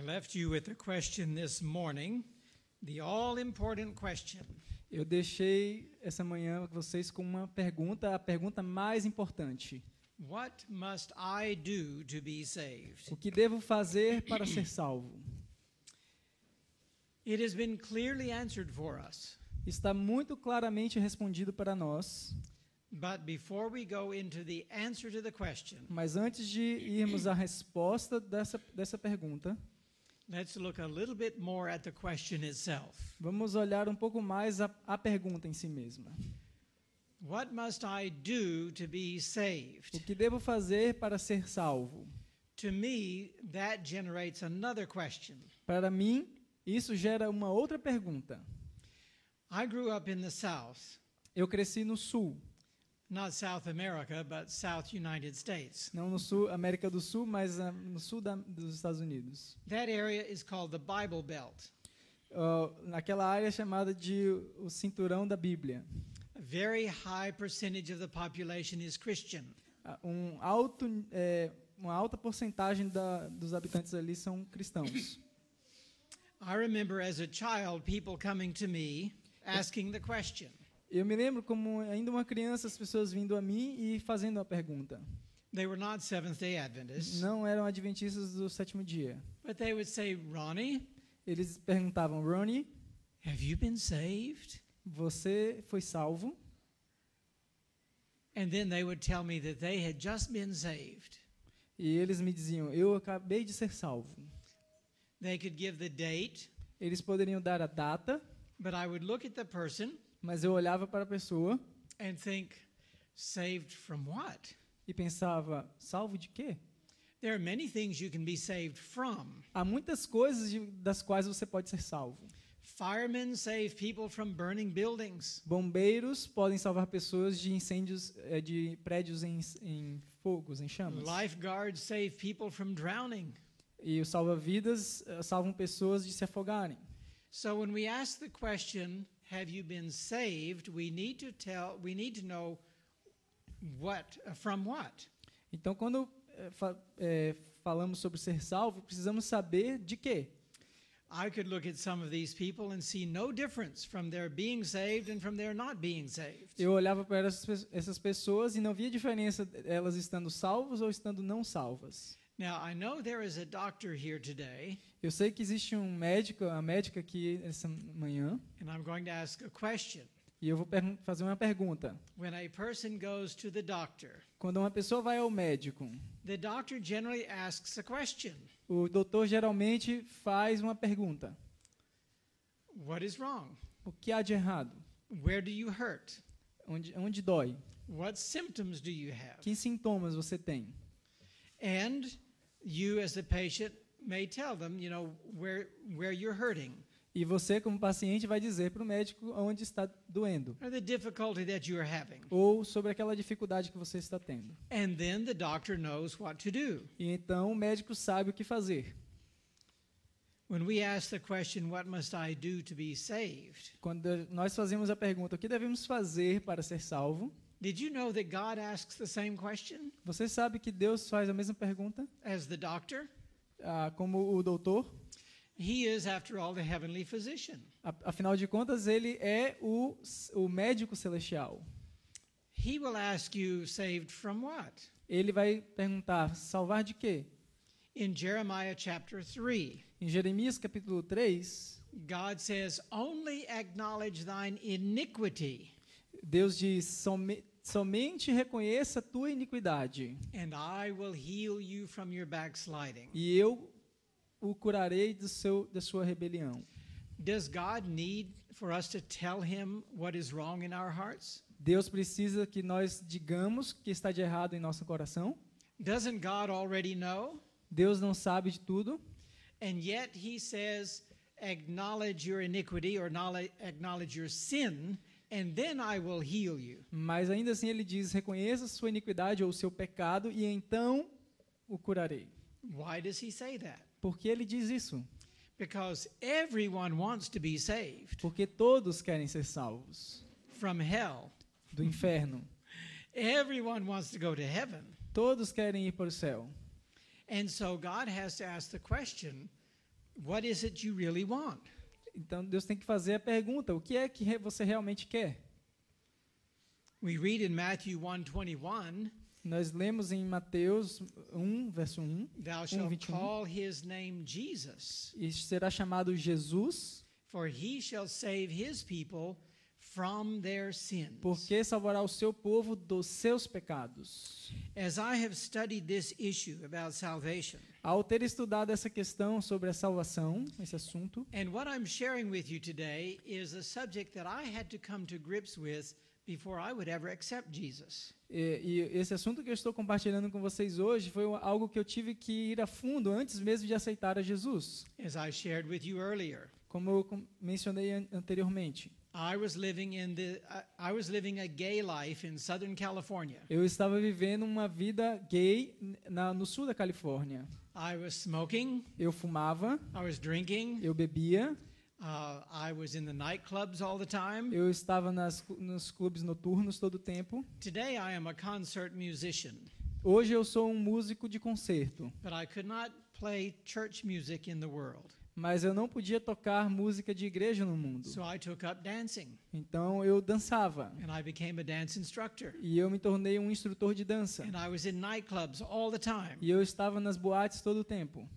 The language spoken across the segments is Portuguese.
left you with a question this morning, the all-important question. Eu deixei essa manhã vocês com uma pergunta, a pergunta mais importante. What must I do to be saved? O que devo fazer para ser salvo? It has been clearly answered for us. Está muito claramente respondido para nós. But before we go into the answer to the question, Mas antes de irmos à resposta dessa pergunta, let's look a little bit more at the question itself. vamos olhar um pouco mais a pergunta em si mesma. What must I do to be O saved? que devo fazer para ser salvo? To me, that generates another question. Para mim, isso gera uma outra pergunta. I grew up in the South, Eu cresci no Sul, not South America, but South United States. não no Sul, América do Sul, mas no Sul dos Estados Unidos. That area is called the Bible Belt. Naquela área chamada de o cinturão da Bíblia. A very high percentage of the population is Christian. Uma alta porcentagem dos habitantes ali são cristãos. I remember as a child people coming to me asking the question. Eu me lembro como ainda uma criança, as pessoas vindo a mim e fazendo a pergunta. They were not Seventh-day Adventists, Não eram adventistas do sétimo dia. but they would say, Ronnie, Eles perguntavam, Ronnie, have you been saved? você foi salvo? And then they would tell me that they had just been saved. E eles me diziam, eu acabei de ser salvo. They could give the date, Eles poderiam dar a data, but I would look at the person mas eu olhava para a pessoa and think, saved from what? e pensava, salvo de quê? There are many things you can be saved from. Há muitas coisas das quais você pode ser salvo. Firemen save people from burning buildings. Bombeiros podem salvar pessoas de incêndios, de prédios em fogos, em chamas. Lifeguards save people from drowning. E os salva-vidas salvam pessoas de se afogarem. So when we ask the question, have you been saved? We need to know what from what. Então, quando falamos sobre ser salvo, precisamos saber de quê. I could look at some of these people and see no difference from their being saved and from their not being saved. Eu olhava para essas pessoas e não via diferença elas estando salvas ou estando não salvas. Now, I know there is a doctor here today, Eu sei que existe um médico, a médica aqui essa manhã, and I'm going to ask a question. e eu vou fazer uma pergunta. When a person goes to the doctor, Quando uma pessoa vai ao médico, the doctor generally asks a question. o doutor geralmente faz uma pergunta. What is wrong? O que há de errado? Where do you hurt? Onde dói? What symptoms do you have? Que sintomas você tem? And you, as the patient, may tell them, where you're hurting, E você, como paciente, vai dizer para o médico onde está doendo. or the difficulty that you are having. Ou sobre aquela dificuldade que você está tendo. And then the doctor knows what to do. E então o médico sabe o que fazer. When we ask the question, what must I do to be saved? Quando nós fazemos a pergunta, o que devemos fazer para ser salvo? Did you know that God asks the same question Você sabe que Deus faz a mesma pergunta? as the doctor? Como o doutor? He is, after all, the heavenly physician. Afinal de contas, ele é o médico celestial. He will ask you, saved from what? Ele vai perguntar, salvar de quê? In Jeremiah chapter 3, Em Jeremias capítulo 3, God says, only acknowledge thine iniquity, Deus diz, somente reconheça a tua iniquidade, and I will heal you from your backsliding. e eu o curarei da sua rebelião. Does God need for us to tell him what is wrong in our hearts? Deus precisa que nós digamos que está de errado em nosso coração? Doesn't God already know? Deus não sabe de tudo? And yet he says, acknowledge your iniquity or acknowledge your sin, and then I will heal you. Mas ainda assim ele diz, reconheça sua iniquidade ou seu pecado e então o curarei. Why does he say that? Por que ele diz isso? Because everyone wants to be saved Porque todos querem ser salvos from hell. do inferno. Everyone wants to go to heaven. Todos querem ir para o céu. And so God has to ask the question, what is it you really want? Então Deus tem que fazer a pergunta: o que é que você realmente quer? We read in Matthew 1:21, Nós lemos em Mateus 1, verso 1, thou shalt 21, call his name Jesus, e será chamado Jesus, for he shall save his people from their sins. porque salvará o seu povo dos seus pecados. As I have studied this issue about salvation, Ao ter estudado essa questão sobre a salvação, esse assunto, and what I'm sharing with you today is a subject that I had to come to grips with before I would ever accept Jesus. e esse assunto que eu estou compartilhando com vocês hoje foi algo que eu tive que ir a fundo antes mesmo de aceitar a Jesus. As I shared with you earlier, Como eu mencionei anteriormente, I was living a gay life in Southern California. eu estava vivendo uma vida gay no sul da Califórnia. I was smoking, Eu fumava, I was drinking, eu bebia, I was in the nightclubs all the time. eu estava nos clubes noturnos todo o tempo. Today I am a concert musician, Hoje eu sou um músico de concerto, but I could not play church music in the world. mas eu não podia tocar música de igreja no mundo. So I took up dancing, Então eu dançava and I became a dance instructor. e eu me tornei um instrutor de dança. And I was in nightclubs all the time. E eu estava nas boates todo o tempo.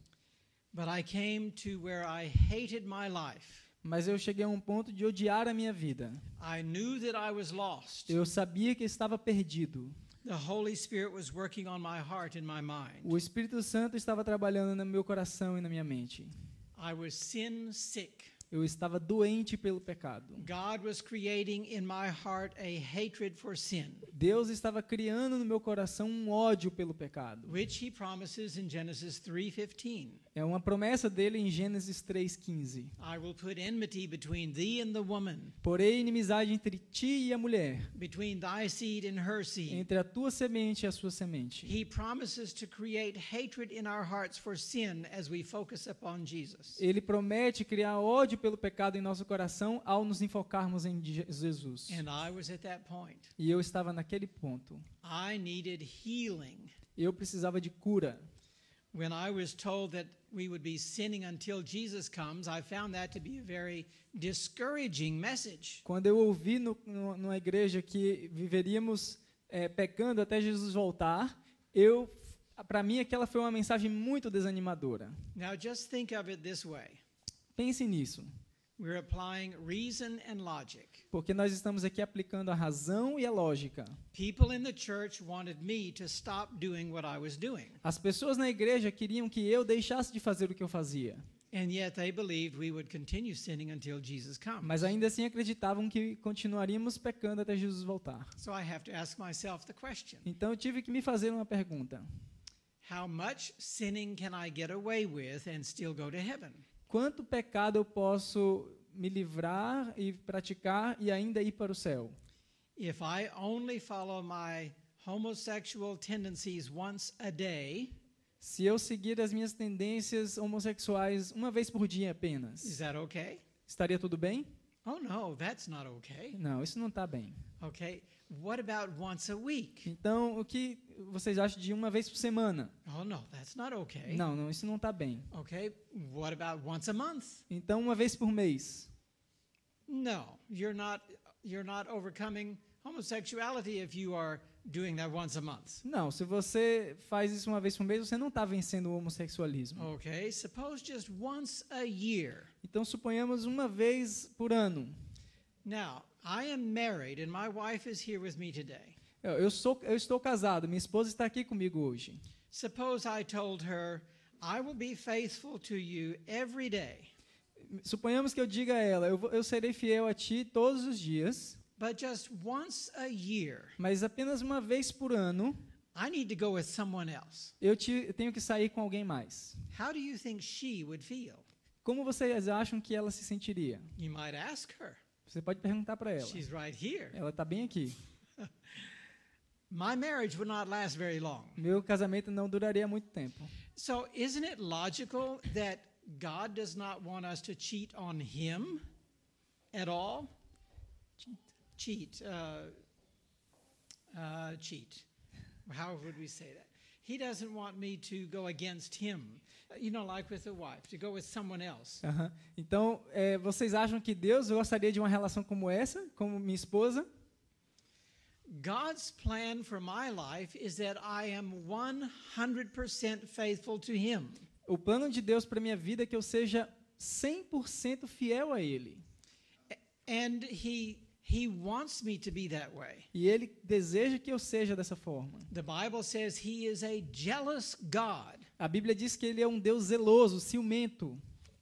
But I came to where I hated my life. Mas eu cheguei a um ponto de odiar a minha vida. I knew that I was lost. Eu sabia que estava perdido. The Holy Spirit was working on my heart and my mind. O Espírito Santo estava trabalhando no meu coração e na minha mente. I was sin sick. Eu estava doente pelo pecado. God was creating in my heart a hatred for sin, Deus estava criando no meu coração um ódio pelo pecado. which he promises in Genesis 3:15. É uma promessa dele em Gênesis 3:15. I will put enmity between thee and the woman, Porém, inimizade entre ti e a mulher, between thy seed and her seed. entre a tua semente e a sua semente. He promises to create hatred in our hearts for sin as we focus upon Jesus. Ele promete criar ódio pelo pecado em nosso coração ao nos enfocarmos em Jesus. And I was at that point. E eu estava naquele ponto. I needed healing. Eu precisava de cura. When I was told that we would be sinning until Jesus comes, I found that to be a very discouraging message. Quando eu ouvi numa igreja que viveríamos pecando até Jesus voltar, para mim aquela foi uma mensagem muito desanimadora. Now just think of it this way. Pense nisso, We're applying reason and logic. porque nós estamos aqui aplicando a razão e a lógica. People in the church wanted me to stop doing what I was doing, As pessoas na igreja queriam que eu deixasse de fazer o que eu fazia, and yet they believed we would continue sinning until Jesus comes. mas ainda assim acreditavam que continuaríamos pecando até Jesus voltar. So I have to ask myself the question, Então eu tive que me fazer uma pergunta: how much sinning can I get away with and still go to heaven? quanto pecado eu posso me livrar e praticar e ainda ir para o céu? If I only follow my homosexual tendencies once a day, Se eu seguir as minhas tendências homossexuais uma vez por dia is apenas, that okay? estaria tudo bem? Oh no, that's not okay. Não, isso não está bem. Okay, what about once a week? Então, o que vocês acham de uma vez por semana? Oh no, that's not okay. Não, isso não está bem. Okay, what about once a month? Então, uma vez por mês? No, you're not overcoming homosexuality if you are doing that once a month. Não, se você faz isso uma vez por mês, você não está vencendo o homossexualismo. Okay, suppose just once a year. Então, suponhamos uma vez por ano. Now, I am married and my wife is here with me today. Eu estou casado, minha esposa está aqui comigo hoje. Suppose I told her, I will be faithful to you every day, Suponhamos que eu diga a ela, eu serei fiel a ti todos os dias, but just once a year, mas apenas uma vez por ano, I need to go with someone else. eu tenho que sair com alguém mais. How do you think she would feel? Como vocês acham que ela se sentiria? You might ask her. Você pode perguntar para ela. She's right here. Ela está bem aqui. My marriage would not last very long. Meu casamento não duraria muito tempo. So, isn't it logical that God does not want us to cheat on Him at all? Cheat. Cheat. How would we say that? He doesn't want me to go against him. Like with a wife, to go with someone else. Então, vocês acham que Deus gostaria de uma relação como essa, como minha esposa? God's plan for my life is that I am 100% faithful to him. O plano de Deus para minha vida é que eu seja 100% fiel a ele. And he wants me to be that way. E ele deseja que eu seja dessa forma. The Bible says he is a jealous God. A Bíblia diz que ele é um Deus zeloso, ciumento.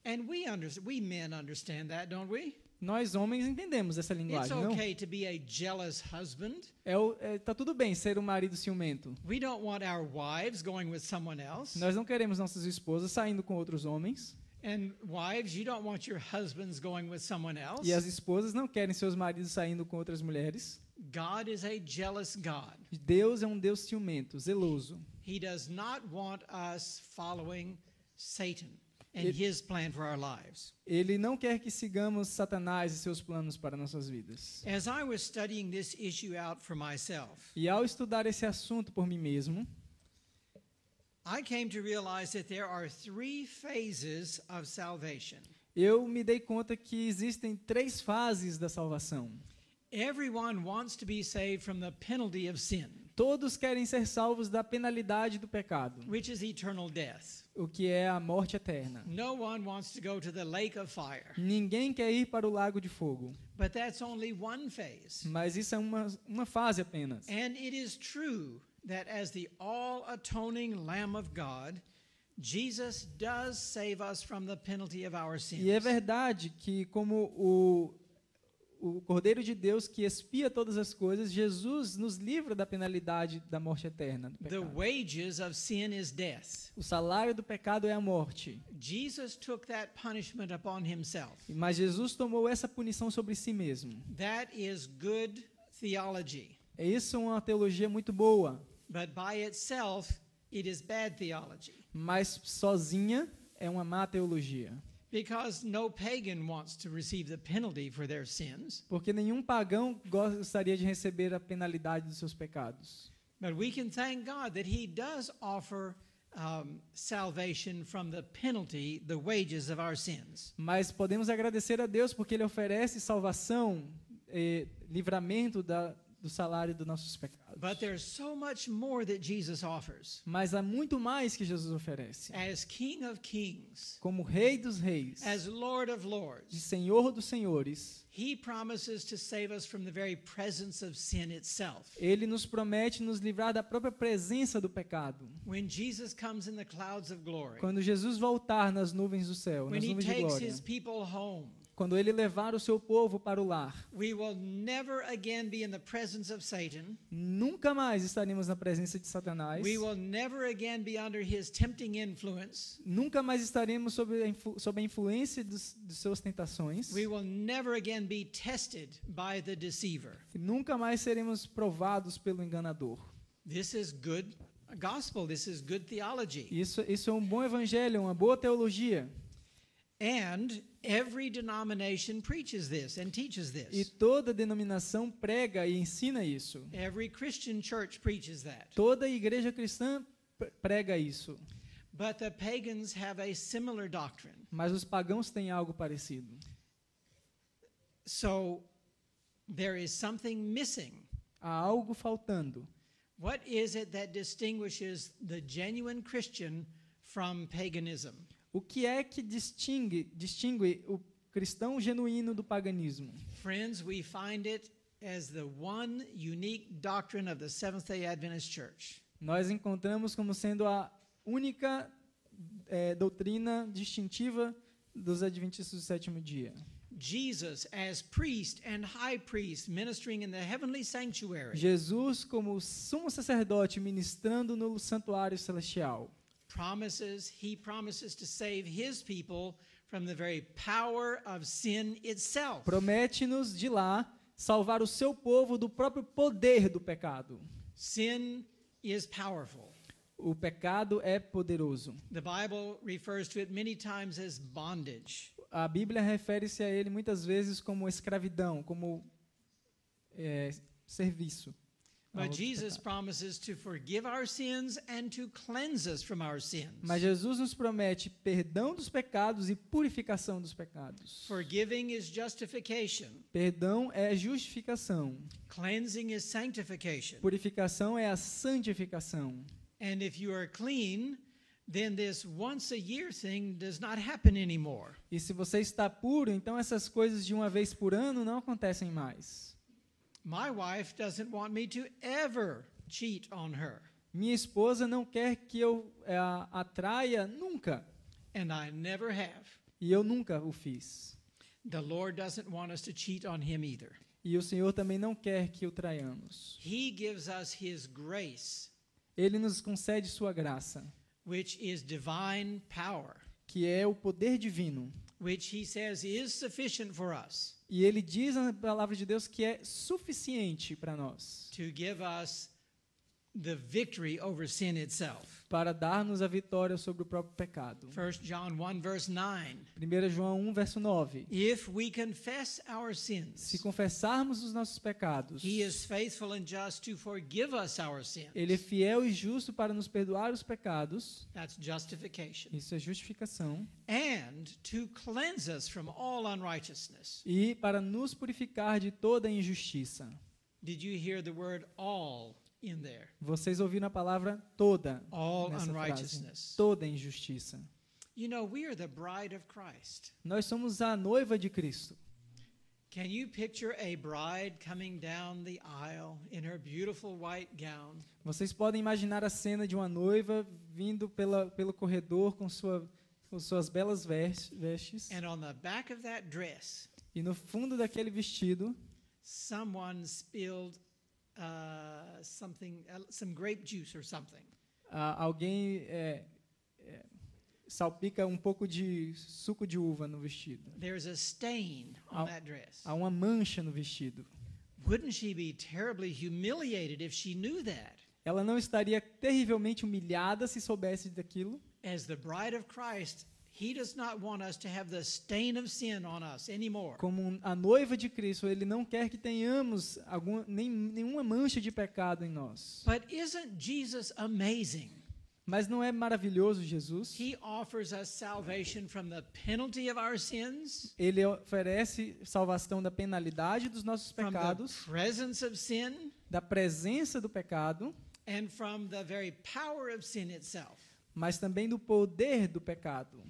And we men understand that, don't we? Nós homens entendemos essa linguagem, It's não? okay to be a jealous husband. Tá tudo bem ser um marido ciumento. We don't want our wives going with someone else. Nós não queremos nossas esposas saindo com outros homens. And wives, you don't want your husbands going with someone else. E as esposas não querem seus maridos saindo com outras mulheres. God is a jealous God. Deus é um Deus ciumento, zeloso. He does not want us following Satan and his plan for our lives. Ele não quer que sigamos Satanás e seus planos para nossas vidas. As I was studying this issue out for myself, E ao estudar esse assunto por mim mesmo, I came to realize that there are 3 phases of salvation. eu me dei conta que existem 3 fases da salvação. Everyone wants to be saved from the penalty of sin, Todos querem ser salvos da penalidade do pecado, which is eternal death. o que é a morte eterna. No one wants to go to the lake of fire. Ninguém quer ir para o lago de fogo, But that's only one phase. mas isso é uma fase apenas. And it is true that as the all-atoning Lamb of God, Jesus does save us from the penalty of our sins. E é verdade que, como o Cordeiro de Deus que expia todas as coisas, Jesus nos livra da penalidade da morte eterna. Do The pecado. wages of sin is death. O salário do pecado é a morte. Jesus took that punishment upon himself. Mas Jesus tomou essa punição sobre si mesmo. That is good theology. É isso uma teologia muito boa, But by itself, it is bad theology. mas sozinha é uma má teologia. Because no pagan wants to receive the penalty for their sins. Porque nenhum pagão gostaria de receber a penalidade dos seus pecados. But we can thank God that he does offer salvation from the penalty, the wages of our sins. Mas podemos agradecer a Deus porque Ele oferece salvação, livramento do salário dos nossos pecados. But there's so much more that Jesus offers. Mas há muito mais que Jesus oferece. As King of Kings, Como Rei dos Reis as Lord of e Lords, Senhor dos Senhores, he promises to save us from the very presence of sin itself. Ele nos promete nos livrar da própria presença do pecado. When Jesus comes in the clouds of glory, Quando Jesus voltar nas nuvens do céu, when nas he nuvens de takes glória, his people home, quando Ele levar o seu povo para o lar, we will never again be in the presence of Satan. nunca mais estaremos na presença de Satanás. We will never again be under his tempting influence. Nunca mais estaremos sob a influência de suas tentações. We will never again be tested by the deceiver. E nunca mais seremos provados pelo enganador. This is good gospel. This is good theology. Isso é um bom evangelho, uma boa teologia. And every denomination preaches this and teaches E this. toda denominação prega e ensina isso. Every Christian church preaches that. Toda igreja cristã prega isso. But the pagans have a similar doctrine. Mas os pagãos têm algo parecido. So there is something missing. Há algo faltando. What is it that distinguishes the genuine Christian from paganism? O que é que distingue o cristão genuíno do paganismo? Friends, we find it as the one unique doctrine of the Seventh-day Adventist Church. Nós encontramos como sendo a única doutrina distintiva dos adventistas do sétimo dia. Jesus as priest and high priest ministering in the heavenly sanctuary. Jesus como sumo sacerdote ministrando no santuário celestial. He promises to save his people from the very power of sin itself. Promete-nos de lá salvar o seu povo do próprio poder do pecado. Sin is powerful. O pecado é poderoso. The Bible refers to it many times as bondage. A Bíblia refere-se a ele muitas vezes como escravidão, como serviço. But outros Jesus pecados. promises to forgive our sins and to cleanse us from our sins. Mas Jesus nos promete perdão dos pecados e purificação dos pecados. Forgiving is justification. Perdão é justificação. Cleansing is sanctification. Purificação é a santificação. And if you are clean, then this once a year thing does not happen anymore. E se você está puro, então essas coisas de uma vez por ano não acontecem mais. My wife doesn't want me to ever cheat on her, Minha esposa não quer que eu a traia nunca. and I never have. E eu nunca o fiz. The Lord doesn't want us to cheat on him either. E o Senhor também não quer que o traiamos. He gives us his grace, Ele nos concede sua graça, which is divine power, que é o poder divino. which he says is sufficient for us E ele diz na palavra de Deus que é suficiente para nós, to give us the victory over sin itself. para dar-nos a vitória sobre o próprio pecado. 1 John 1 verse 9. 1 João 1, verso 9. If we confess our sins, Se confessarmos os nossos pecados, he is faithful and just to forgive us our sins. Ele é fiel e justo para nos perdoar os pecados. That's justification. Isso é justificação. And to cleanse us from all unrighteousness. E para nos purificar de toda injustiça. Did you hear the word all in there? Vocês ouviram a palavra toda All nessa frase. unrighteousness. Toda injustiça. You know, we are the bride of Christ. Nós somos a noiva de Cristo. Can you picture a bride coming down the aisle in her beautiful white gown? Vocês podem imaginar a cena de uma noiva vindo pelo corredor com suas belas vestes. And on the back of that dress, E no fundo daquele vestido, someone spilled some grape juice or something. alguém salpica um pouco de suco de uva no vestido. There's a stain on that dress. Há uma mancha no vestido. Wouldn't she be terribly humiliated if she knew that? Ela não estaria terrivelmente humilhada se soubesse daquilo? As the bride of Christ, he does not want us to have the stain of sin on us anymore. Como a noiva de Cristo, ele não quer que tenhamos nenhuma mancha de pecado em nós. But isn't Jesus amazing? Mas não é maravilhoso Jesus? He offers us salvation from the penalty of our sins, Ele oferece salvação da penalidade dos nossos from the pecados, presence of sin, da presença do pecado, and from the very power of sin itself. mas também do poder do pecado.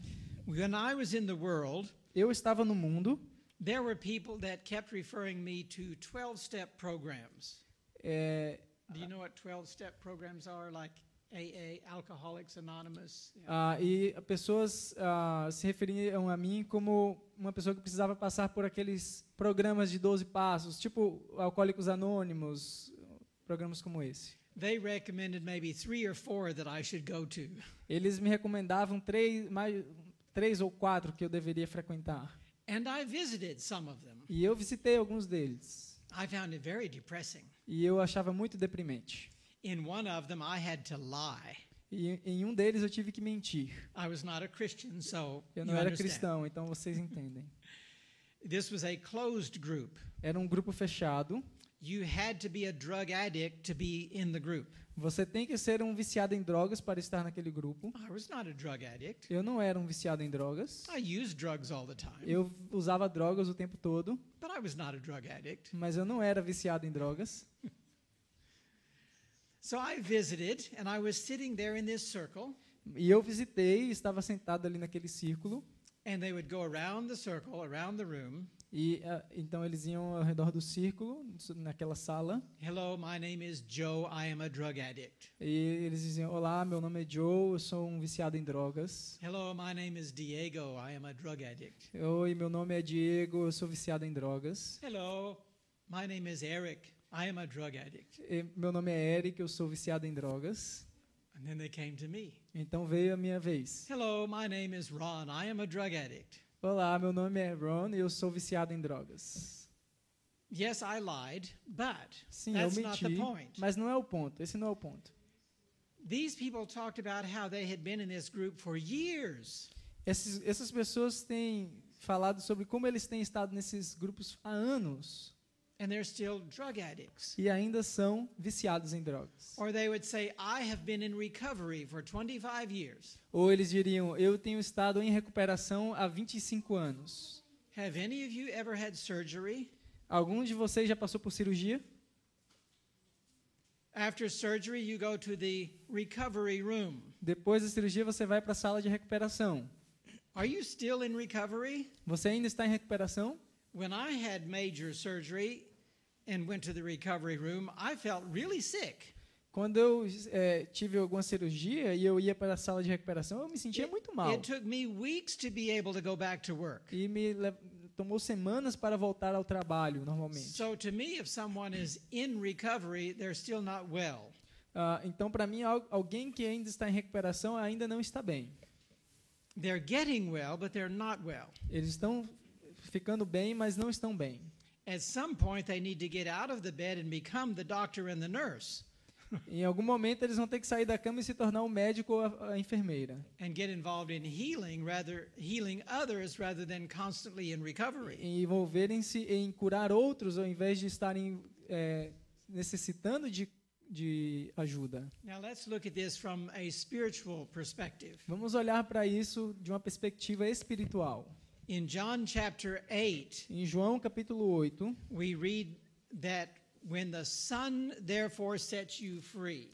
When I was in the world, Eu estava no mundo, there were people that kept referring me to 12-step programs. Do you know what 12-step programs are? Like AA, Alcoholics Anonymous. e pessoas se referiam a mim como uma pessoa que precisava passar por aqueles programas de 12 passos, tipo Alcoólicos Anônimos, programas como esse. They recommended maybe 3 or 4 that I should go to. Eles me recomendavam três ou quatro que eu deveria frequentar. And I visited some of them. E eu visitei alguns deles. I found it very depressing. E eu achava muito deprimente. In one of them, I had to lie. E em um deles eu tive que mentir. I was not a Christian, so Eu you não era understand. cristão, então vocês entendem. This was a closed group. Era um grupo fechado. You had to be a drug addict to be in the group. Você tem que ser um viciado em drogas para estar naquele grupo. I was not a drug addict. Eu não era um viciado em drogas. I used drugs all the time, Eu usava drogas o tempo todo, but I was not a drug addict. mas eu não era viciado em drogas. So I visited, and I was sitting there in this circle, E eu visitei, estava sentado ali naquele círculo. and they would go around the circle, around the room. E então eles iam ao redor do círculo, naquela sala. Hello, my name is Joe. I am a drug addict. E eles diziam: olá, meu nome é Joe, eu sou um viciado em drogas. Hello, my name is Diego. I am a drug addict. Oi, meu nome é Diego, eu sou viciado em drogas. Hello, my name is Eric. I am a drug addict. E meu nome é Eric, eu sou viciado em drogas. And then they came to me. Então veio a minha vez. Hello, my name is Ron. I am a drug addict. Olá, meu nome é Ron e eu sou viciado em drogas. Yes, I lied, but Sim, that's eu not the menti, point. mas não é o ponto. Esse não é o ponto. These people talked about how they had been in this group for years. Essas pessoas têm falado sobre como eles têm estado nesses grupos há anos. and they're still drug addicts. e ainda são viciados em drogas. Or they would say, I have been in recovery for 25 years. Ou eles diriam, eu tenho estado em recuperação há 25 anos. Have any of you ever had surgery? Algum de vocês já passou por cirurgia? After surgery, you go to the recovery room. Depois da cirurgia, você vai para a sala de recuperação. Are you still in recovery? Você ainda está em recuperação? When I had major surgery and went to the recovery room, I felt really sick. Quando eu tive alguma cirurgia e eu ia para a sala de recuperação, eu me sentia muito mal. It took me weeks to be able to go back to work. E tomou semanas para voltar ao trabalho, normalmente. So to me, if someone is in recovery, they're still not well. Então, para mim, alguém que ainda está em recuperação ainda não está bem. They're getting well, but they're not well. Eles estão ficando bem, mas não estão bem. At some point, they need to get out of the bed and become the doctor and the nurse. Em algum momento, eles vão ter que sair da cama e se tornar um médico ou a enfermeira. And get involved in healing others rather than constantly in recovery. E envolverem-se em curar outros, ao invés de estarem necessitando de ajuda. Now let's look at this from a spiritual perspective. Vamos olhar para isso de uma perspectiva espiritual. In John chapter 8, Em João capítulo 8, we read that when the Son therefore sets you free.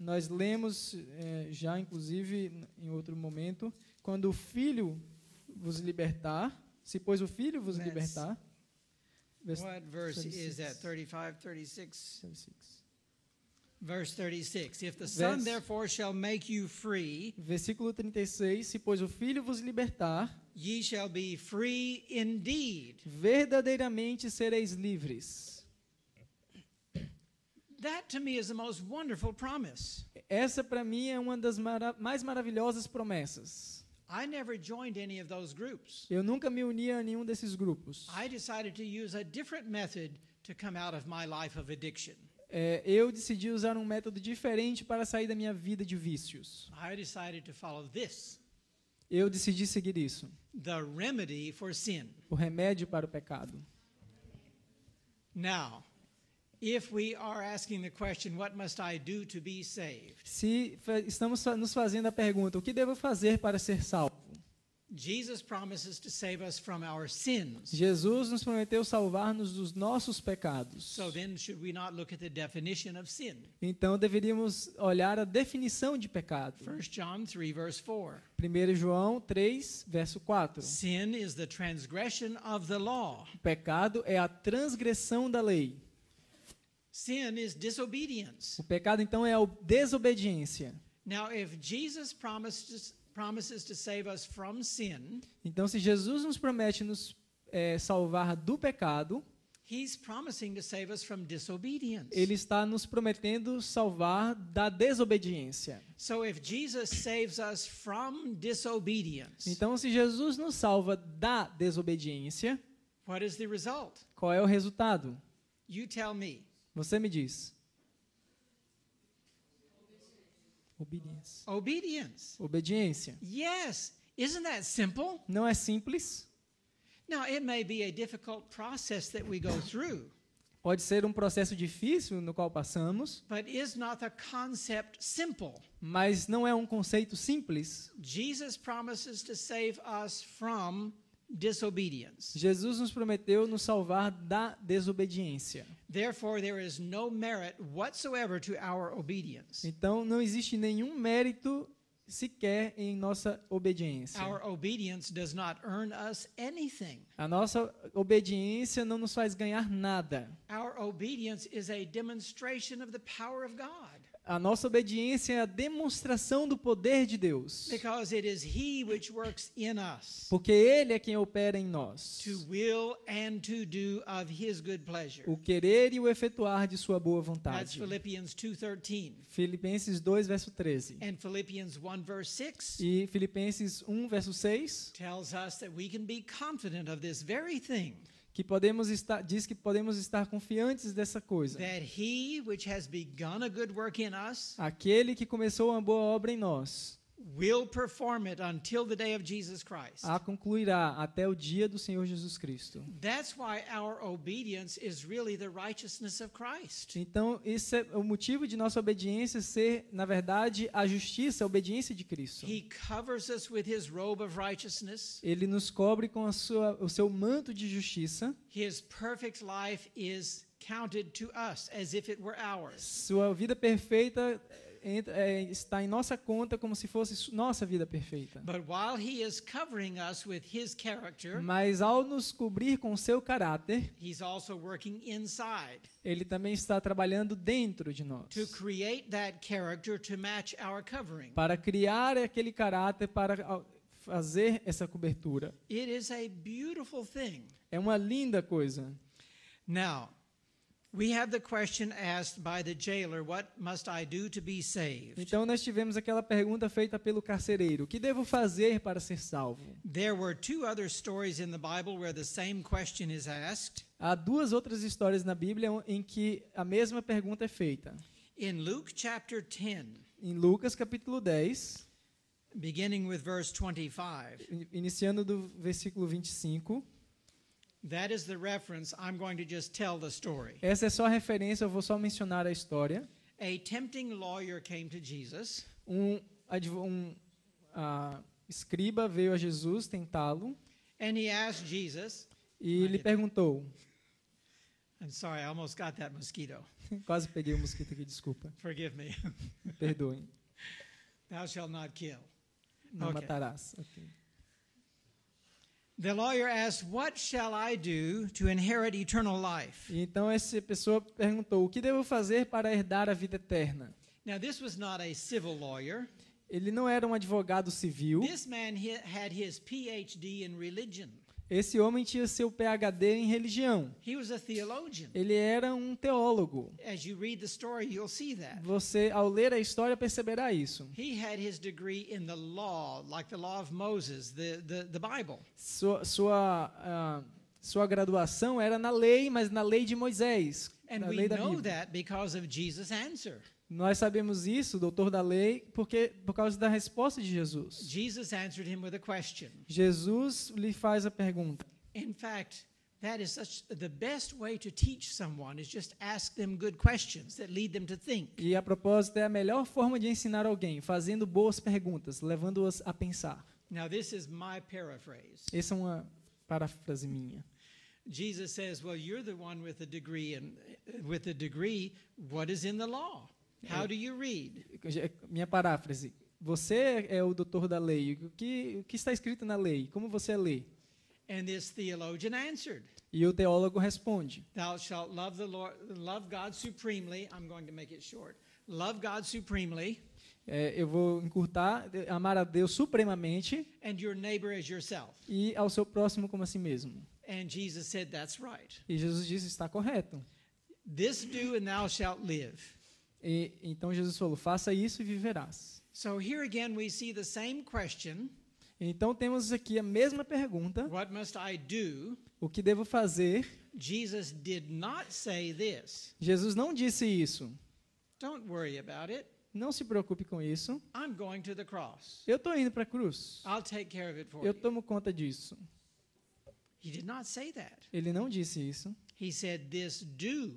nós lemos já, inclusive, em outro momento, quando o Filho vos libertar, se pois o Filho vos libertar. What verse is that? 35, 36? Verse 36. If the Son therefore shall make you free, Versículo 36, se pois o Filho vos libertar, ye shall be free indeed. verdadeiramente sereis livres. That to me is the most wonderful promise. Essa para mim é uma das mais maravilhosas promessas. I never joined any of those groups. Eu nunca me uni a nenhum desses grupos. I decided to use a different method to come out of my life of addiction. Eu decidi usar um método diferente para sair da minha vida de vícios. I decided to follow this, Eu decidi seguir isso. the remedy for sin. O remédio para o pecado. Now, if we are asking the question, what must I do to be saved? Se estamos nos fazendo a pergunta, o que devo fazer para ser salvo? Jesus promises to save us from our sins. Jesus nos prometeu salvar-nos dos nossos pecados. So then, should we not look at the definition of sin? Então deveríamos olhar a definição de pecado. 1 John 3, verse 4. 1 João 3, verso 4. Sin is the transgression of the law. O pecado é a transgressão da lei. Sin is disobedience. O pecado, então, é a desobediência. Now, if Jesus promises to save us from sin, Então, se Jesus nos promete nos salvar do pecado, He's promising to save us from disobedience. Ele está nos prometendo salvar da desobediência. So if Jesus saves us from disobedience, Então, se Jesus nos salva da desobediência, what is the result? qual é o resultado? You tell me. Você me diz. Obediência. Obedience. Obediência. Yes. Isn't that simple? Não é simples. Now, it may be a difficult process that we go through, Pode ser um processo difícil no qual passamos, but is not the concept simple? mas não é um conceito simples. Jesus promises to save us from disobedience. Jesus nos prometeu nos salvar da desobediência. Therefore, there is no merit whatsoever to our obedience. Então, não existe nenhum mérito sequer em nossa obediência. Our obedience does not earn us anything. A nossa obediência não nos faz ganhar nada. Our obedience is a demonstration of the power of God. A nossa obediência é a demonstração do poder de Deus. Because it is He which works in us Porque Ele é quem opera em nós. to will and to do of His good pleasure. O querer e o efetuar de sua boa That's vontade. Philippians 2:13. Filipenses 2, verso 13. And Philippians 1 verse 6 E Filipenses 1, verso 6, tells us that we can be confident of this very thing, que diz que podemos estar confiantes dessa coisa. that He which has begun a good work in us Aquele que começou uma boa obra em nós will perform it until the day of Jesus Christ. A concluirá até o dia do Senhor Jesus Cristo. That's why our obedience is really the righteousness of Christ. Então, esse é o motivo de nossa obediência ser, na verdade, a justiça, a obediência de Cristo. He covers us with his robe of righteousness. Ele nos cobre com o seu manto de justiça. His perfect life is counted to us as if it were ours. Sua vida perfeita está em nossa conta como se fosse nossa vida perfeita. But while he is covering us with his character, Mas ao nos cobrir com o seu caráter, he's also working inside ele também está trabalhando dentro de nós. to create that character to match our covering. Para criar aquele caráter, para fazer essa cobertura. It is a beautiful thing. É uma linda coisa. Now, we have the question asked by the jailer, what must I do to be saved? Então nós tivemos aquela pergunta feita pelo carcereiro: o que devo fazer para ser salvo? There were two other stories in the Bible where the same question is asked. Há duas outras histórias na Bíblia em que a mesma pergunta é feita. In Luke chapter 10, Em Lucas capítulo 10, beginning with verse 25, iniciando do versículo 25, that is the reference. I'm going to just tell the story. essa é só a referência, eu vou só mencionar a história. A tempting lawyer came to Jesus, Um escriba veio a Jesus tentá-lo and he asked Jesus, e lhe perguntou, I'm sorry, I almost got that mosquito. quase peguei o mosquito aqui, desculpa, Forgive me. perdoem, Thou shalt not kill. não Okay. matarás. Ok. The lawyer asked, what shall I do to inherit eternal life? E então essa pessoa perguntou: o que devo fazer para herdar a vida eterna? Now, this was not a civil lawyer. Ele não era um advogado civil. This man had his PhD in religion. Esse homem tinha seu PhD em religião. He was a theologian. Ele era um teólogo. As you read the story, you'll see that. Você, ao ler a história, perceberá isso. He had his degree in the law, like the law of Moses, the Bible. Sua graduação era na lei, mas na lei de Moisés, And na we lei da know Bíblia. that because of Jesus' answer. Nós sabemos isso, doutor da lei, por causa da resposta de Jesus. Jesus answered him with a question. Jesus lhe faz a pergunta. In fact, that is the best way to teach someone is just ask them good questions that lead them to think. E a propósito, é a melhor forma de ensinar alguém, fazendo boas perguntas, levando-as a pensar. Now, this is my paraphrase. Essa é uma parafrase minha. Jesus says, well, you're the one with the degree, and with the degree, what is in the law? How do you read? Minha paráfrase. Você é o doutor da lei. O que está escrito na lei? Como você lê? And this theologian answered, E o teólogo responde: thou shalt love the Lord, love God supremely. I'm going to make it short. Love God supremely. Eu vou encurtar, amar a Deus supremamente And your neighbor as yourself. e ao seu próximo como a si mesmo. And Jesus said, that's right. E Jesus disse: está correto. This do and thou shalt live. E então Jesus falou: faça isso e viverás. So here again we see the same question. Então temos aqui a mesma pergunta: What must I do? o que devo fazer? Jesus did not say this. Jesus não disse isso. Don't worry about it. Não se preocupe com isso. I'm going to the cross. Eu estou indo para a cruz. I'll take care of it for Eu you. tomo conta disso. He did not say that. Ele não disse isso. He said, this do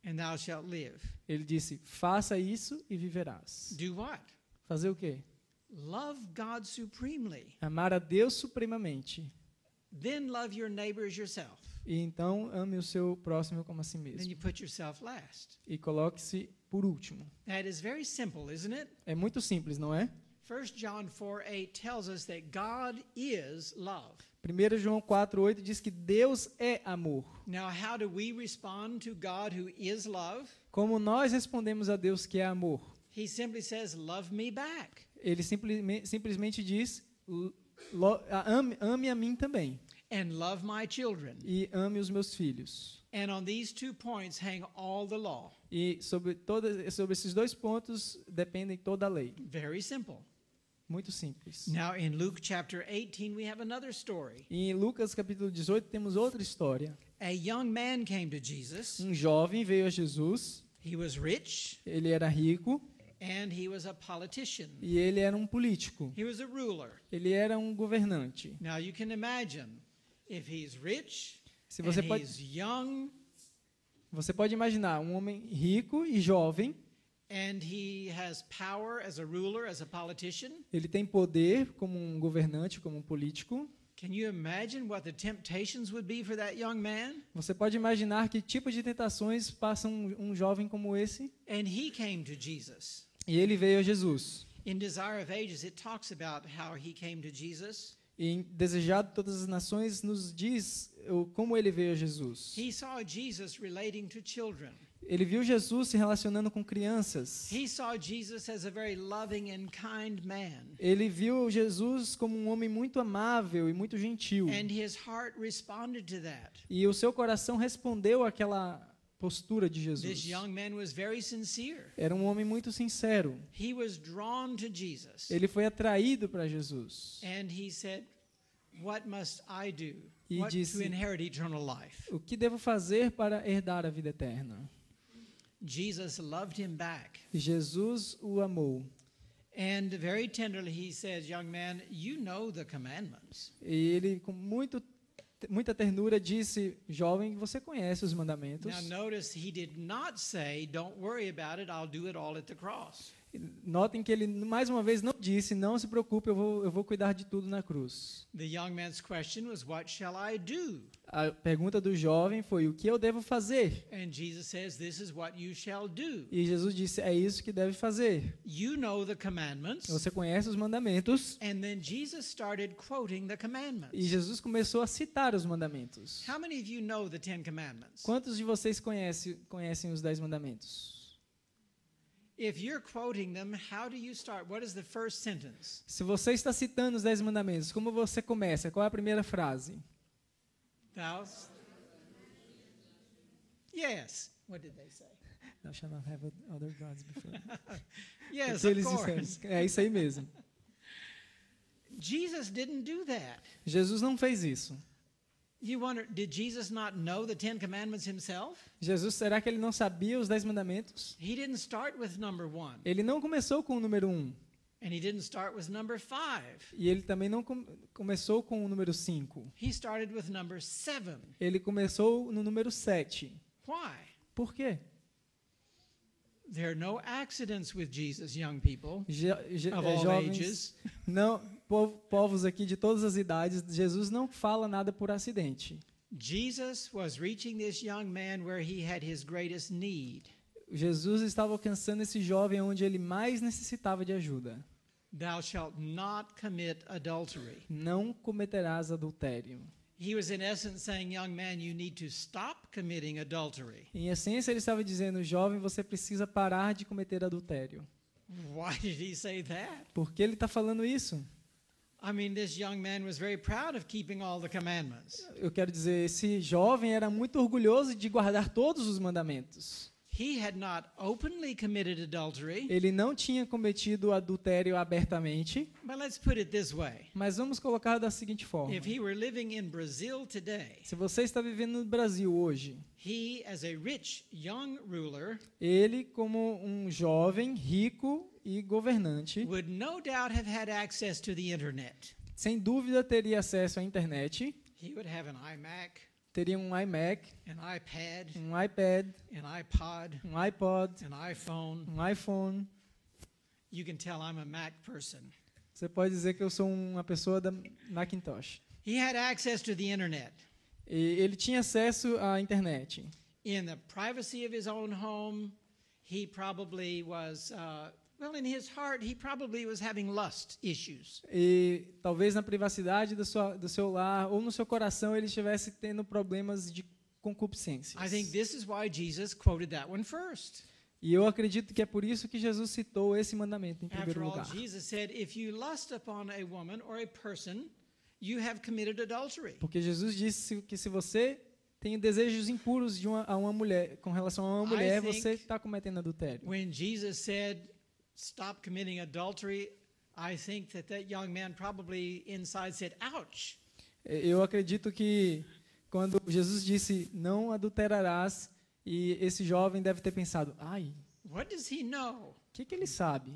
and thou shalt live. Ele disse: faça isso e viverás. Do what? Fazer o quê? Love God supremely. Amar a Deus supremamente. Then love your neighbor as yourself. E então ame o seu próximo como a si Then mesmo. you put yourself last. E coloque-se por último. That is very simple, isn't it? É muito simples, não é? 1 John 4:8 tells us that God is love. 1 João 4:8 diz que Deus é amor. Now, how do we respond to God who is love? Como nós respondemos a Deus que é amor? He simply says, love me back. Ele simplesmente diz: ame a mim também. And love my children. E ame os meus filhos. And on these 2 points hang all the law. E sobre esses dois pontos dependem toda a lei. Very simple. Muito simples. Now, in Luke chapter 18, we have another story. E em Lucas capítulo 18 temos outra história. A young man came to Jesus. Um jovem veio a Jesus. He was rich, Ele era rico And he was a politician. E ele era um político. He was a ruler. Ele era um governante. Now you can imagine if he's rich Se and você pode, he's young você pode imaginar um homem rico e jovem. and he has power as a ruler, as a politician. Ele tem poder como um governante, como um político. Can you imagine what the temptations would be for that young man? Você pode imaginar que tipo de tentações passam um jovem como esse? And he came to Jesus. E ele veio a Jesus. In Desire of Ages, it talks about how he came to Jesus. E em Desejado de Todas as Nações nos diz como ele veio a Jesus. He saw Jesus relating to children. Ele viu Jesus se relacionando com crianças. He saw Jesus as a very loving and kind man. Ele viu Jesus como um homem muito amável e muito gentil. And his heart responded to that. E o seu coração respondeu àquela postura de This Jesus. young man was very sincere. Era um homem muito sincero. He was drawn to Jesus. Ele foi atraído para Jesus. And he said, "What must I do E what disse, to inherit eternal life?" O que devo fazer para herdar a vida eterna? Jesus loved him back. Jesus o amou. And very tenderly he says, "Young man, you know the commandments." E ele, com muita ternura, disse: Jovem, você conhece os mandamentos. Now notice he did not say, "Don't worry about it, I'll do it all at the cross." Notem que ele, mais uma vez, não disse: Não se preocupe, eu vou cuidar de tudo na cruz. The young man's question was, "What shall I do?" A pergunta do jovem foi: O que eu devo fazer? And Jesus says, "This is what you shall do." E Jesus disse: É isso que deve fazer. You know the commandments. Você conhece os mandamentos. And then Jesus started quoting the E commandments. Jesus começou a citar os mandamentos. How many of you know the 10 commandments? Quantos de vocês conhecem os 10 mandamentos? If you're quoting them, how do you start? What is the first sentence? Se você está citando os 10 mandamentos, como você começa? Qual é a primeira frase? Thou. Yes. What did they say? Thou shalt not have other gods before. Yes, O que of eles course. disseram? É isso aí mesmo. Jesus didn't do that. Jesus não fez isso. You wonder, did Jesus not know the 10 commandments himself? Jesus, será que ele não sabia os 10 mandamentos? He didn't start with number 1. Ele não começou com o número 1. And he didn't start with number 5. E ele também não começou com o número 5. He started with number 7. Ele começou no número 7. Why? Por quê? There are no accidents with Jesus, young people of all Jovens, ages. não, povos aqui de todas as idades, Jesus não fala nada por acidente. Jesus was reaching this young man where he had his greatest need. Jesus estava alcançando esse jovem onde ele mais necessitava de ajuda. Thou shalt not commit adultery. Não cometerás adultério. He was in essence saying, young man, you need to stop committing adultery. Em essência, ele estava dizendo, jovem, você precisa parar de cometer adultério. Why did he say that? Por que ele está falando isso? I mean, this young man was very proud of keeping all the commandments. Eu quero dizer, esse jovem era muito orgulhoso de guardar todos os mandamentos. He had not openly committed adultery. Ele não tinha cometido adultério abertamente, But let's put it this way. mas vamos colocar da seguinte forma. If he were living in Brazil today, Se você está vivendo no Brasil hoje, he, as a rich young ruler, ele, como um jovem, rico e governante, would no doubt have had access to the internet. sem dúvida teria acesso à internet, He would have an iMac, teria um iMac, an iPad, um iPad, an iPod, um iPod, an iPhone. um iPhone. You can tell I'm a Mac person. Você pode dizer que eu sou uma pessoa da Macintosh. He had access to the internet. E ele tinha acesso à internet. In the privacy of his own home, he probably was, well, in his heart, he probably was having lust issues. E talvez na privacidade do seu lar ou no seu coração ele estivesse tendo problemas de concupiscências. I think this is why Jesus quoted that one first. E eu acredito que é por isso que Jesus citou esse mandamento em primeiro After all, lugar. Jesus said, if you lust upon a woman or a person, you have committed adultery. Porque Jesus disse que se você tem desejos impuros a uma mulher, com relação a uma mulher, você está cometendo adultério. When Jesus said, stop committing adultery, I think that young man probably inside said, ouch. Eu acredito que quando Jesus disse não adulterarás, e esse jovem deve ter pensado, ai, What does he know? O que ele sabe?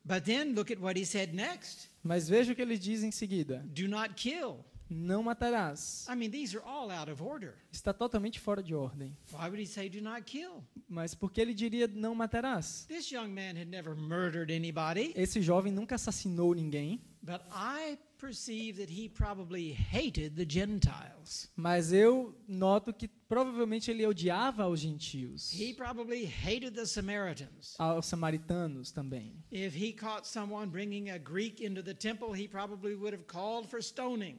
But then look at what he said next. Mas veja o que ele diz em seguida. Do not kill. Não matarás. I mean, these are all out of order. Está totalmente fora de ordem. Why would he say do not kill? Mas por que ele diria não matarás? This young man had never murdered anybody, Esse jovem nunca assassinou ninguém, but I perceive that he probably hated the Gentiles. mas eu noto que provavelmente ele odiava os gentios, He probably hated the Samaritans. aos samaritanos também. If he caught someone bringing a Greek into the temple, he probably would have called for stoning.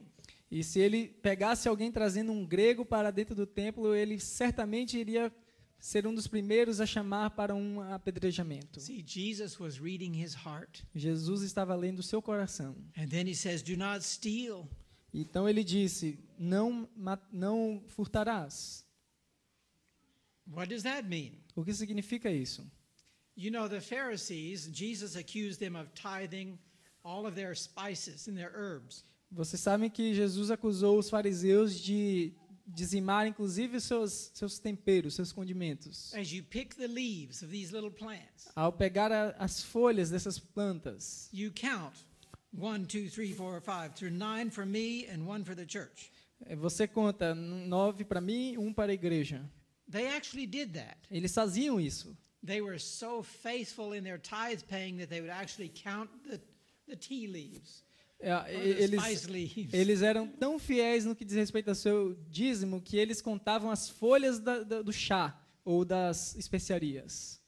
E se ele pegasse alguém trazendo um grego para dentro do templo, ele certamente iria ser um dos primeiros a chamar para um apedrejamento. See, Jesus was reading his heart. Jesus estava lendo o seu coração. And then he says, do not steal. Então ele disse: não furtarás. What does that mean? O que significa isso? You know, the Pharisees, Jesus accused them of tithing all of their spices and their herbs. Vocês sabem que Jesus acusou os fariseus de dizimar, inclusive, os seus temperos, seus condimentos. As you pick the leaves of these little plants, Ao pegar as folhas dessas plantas, you count 1, 2, 3, 4, 5 through 9 for me and 1 for the church. você conta 9 para mim, 1 para a igreja. They actually did that. Eles faziam isso. They were so faithful in their tithe paying that they would actually count the tea leaves. Or the spice leaves. Eles eram tão fiéis no que diz respeito ao seu dízimo que eles contavam as folhas do chá ou das especiarias.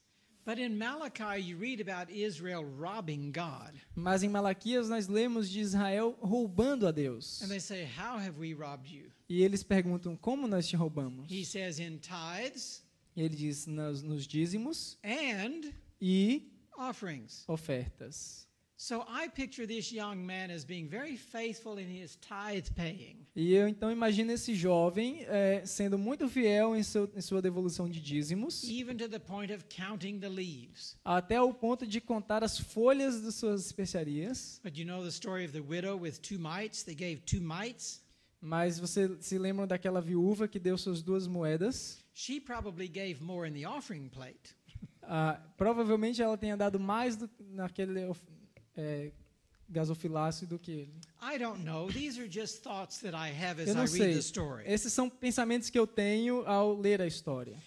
But in Malachi you read about Israel robbing God. Mas em Malaquias nós lemos de Israel roubando a Deus. And they say, how have we robbed you? E eles perguntam: como nós te roubamos? He says in tithes Ele diz: nos dízimos and e offerings. ofertas. So I picture this young man as being very faithful in his tithe paying. E eu então imagino esse jovem sendo muito fiel em sua devolução de dízimos, Even to the point of counting the leaves. até o ponto de contar as folhas de suas especiarias. But you know the story of the widow with 2 mites? They gave 2 mites. Mas você se lembra daquela viúva que deu suas 2 moedas? She probably gave more in the offering plate. Provavelmente ela tenha dado mais naquele gasofilácio do que ele. I don't know. These are just thoughts that I have as Eu I não read sei. the story. Esses são pensamentos que eu tenho ao ler a história.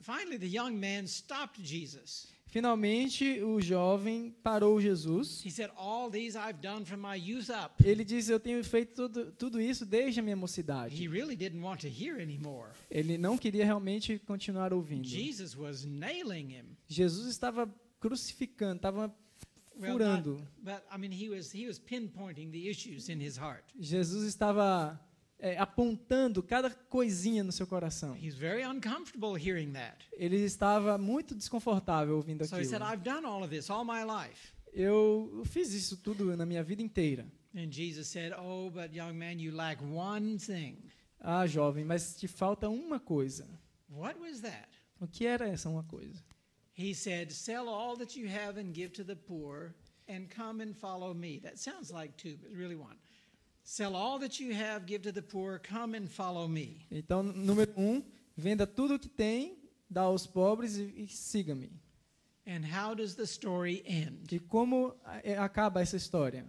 Finally, the young man stopped Jesus. Finalmente, o jovem parou Jesus. He said, all these I've done from my youth up. Ele diz: eu tenho feito tudo isso desde a minha mocidade. He really didn't want to hear anymore. Ele não queria realmente continuar ouvindo. Jesus was nailing him. Jesus estava crucificando, estava furando. But I mean, he was pinpointing the issues in his heart. Jesus estava apontando cada coisinha no seu coração. He's very uncomfortable hearing that. Ele estava muito desconfortável ouvindo So he said, aquilo. I've done all of this all my life. Eu fiz isso tudo na minha vida inteira. And Jesus said, oh, but young man, you lack one thing. Ah, jovem, mas te falta uma coisa. What was that? O que era essa uma coisa? He said, sell all that you have and give to the poor and come and follow me. That sounds like 2, but it's really 1. Sell all that you have, give to the poor, come and follow me. Então, número 1, venda tudo o que tem, dá aos pobres e siga-me. And how does the story end? E como acaba essa história?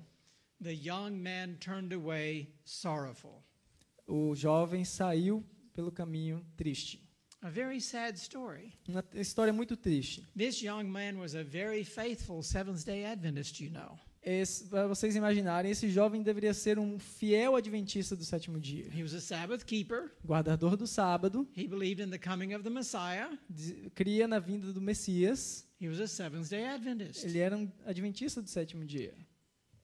The young man turned away sorrowful. O jovem saiu pelo caminho triste. A very sad story. Uma história muito triste. This young man was a very faithful Seventh-day Adventist, you know. Para vocês imaginarem, esse jovem deveria ser um fiel adventista do sétimo dia. He was a Sabbath keeper. Guardador do sábado, He believed in the coming of the Messiah. cria na vinda do Messias. He was a Seventh-day Adventist. Ele era um adventista do sétimo dia.